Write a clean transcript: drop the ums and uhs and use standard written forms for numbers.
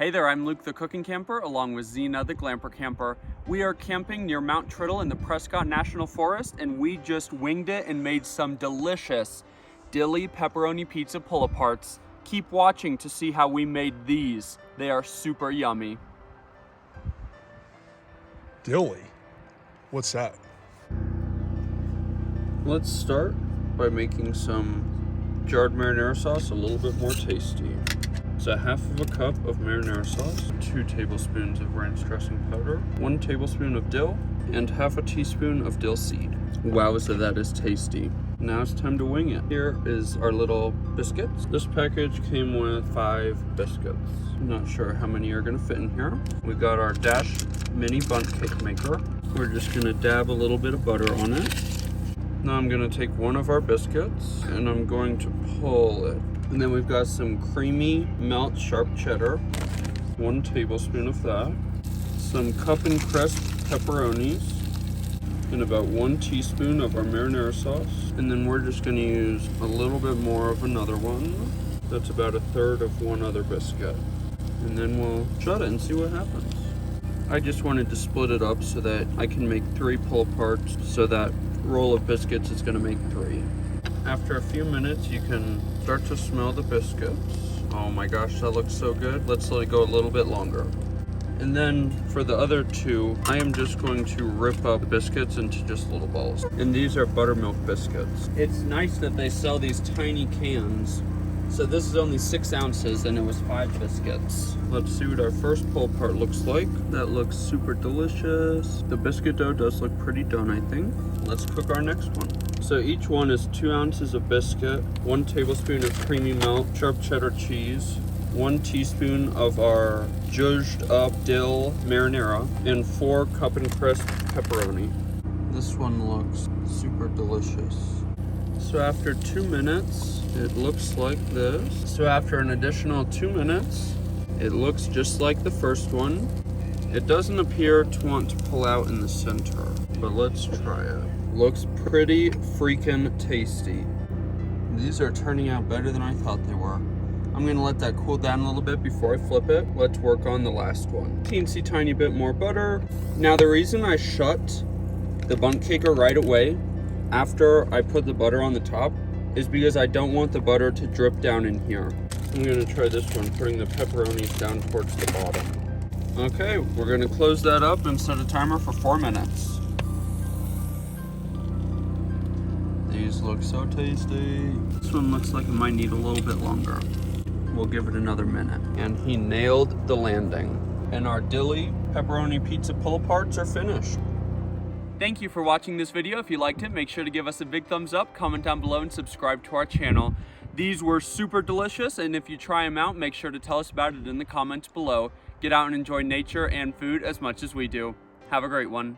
Hey there, I'm Luke the Cookin Camper along with Zena the Glamper Camper. We are camping near Mount Triddle in the Prescott National Forest, and we just winged it and made some delicious dilly pepperoni pizza pull-aparts. Keep watching to see how we made these. They are super yummy. Dilly? What's that? Let's start by making some jarred marinara sauce a little bit more tasty. So half of a cup of marinara sauce, 2 tablespoons of ranch dressing powder, 1 tablespoon of dill, and half a teaspoon of dill seed. Wow, so that is tasty. Now it's time to wing it. Here is our little biscuits. This package came with 5 biscuits. I'm not sure how many are gonna fit in here. We got our Dash Mini Bundt Maker. We're just gonna dab a little bit of butter on it. Now I'm gonna take one of our biscuits and I'm going to pull it. And then we've got some creamy melt sharp cheddar, 1 tablespoon of that, some cup and crisp pepperonis, and about 1 teaspoon of our marinara sauce. And then we're just gonna use a little bit more of another one. That's about 1/3 of one other biscuit. And then we'll shut it and see what happens. I just wanted to split it up so that I can make 3 pull-aparts, so that roll of biscuits is gonna make 3. After a few minutes, you can start to smell the biscuits. Oh my gosh, that looks so good. Let's let it go a little bit longer. And then for the other 2, I am just going to rip up biscuits into just little balls. And these are buttermilk biscuits. It's nice that they sell these tiny cans. So this is only 6 ounces and it was 5 biscuits. Let's see what our first pull part looks like. That looks super delicious. The biscuit dough does look pretty done, I think. Let's cook our next one. So each one is 2 ounces of biscuit, 1 tablespoon of creamy melt, sharp cheddar cheese, 1 teaspoon of our judged up dill marinara, and 4 cup and crisp pepperoni. This one looks super delicious. So after 2 minutes, it looks like this. So after an additional 2 minutes, it looks just like the first one. It doesn't appear to want to pull out in the center, but let's try it. Looks pretty freaking tasty. These are turning out better than I thought they were. I'm gonna let that cool down a little bit before I flip it. Let's work on the last one. Teensy tiny bit more butter. Now the reason I shut the bundt caker right away after I put the butter on the top is because I don't want the butter to drip down in here. I'm gonna try this one, putting the pepperonis down towards the bottom. Okay, we're gonna close that up and set a timer for 4 minutes. These look so tasty. This one looks like it might need a little bit longer. We'll give it another minute. And he nailed the landing. And our dilly pepperoni pizza pull-aparts are finished. Thank you for watching this video. If you liked it, make sure to give us a big thumbs up, comment down below, and subscribe to our channel. These were super delicious, and if you try them out, make sure to tell us about it in the comments below. Get out and enjoy nature and food as much as we do. Have a great one.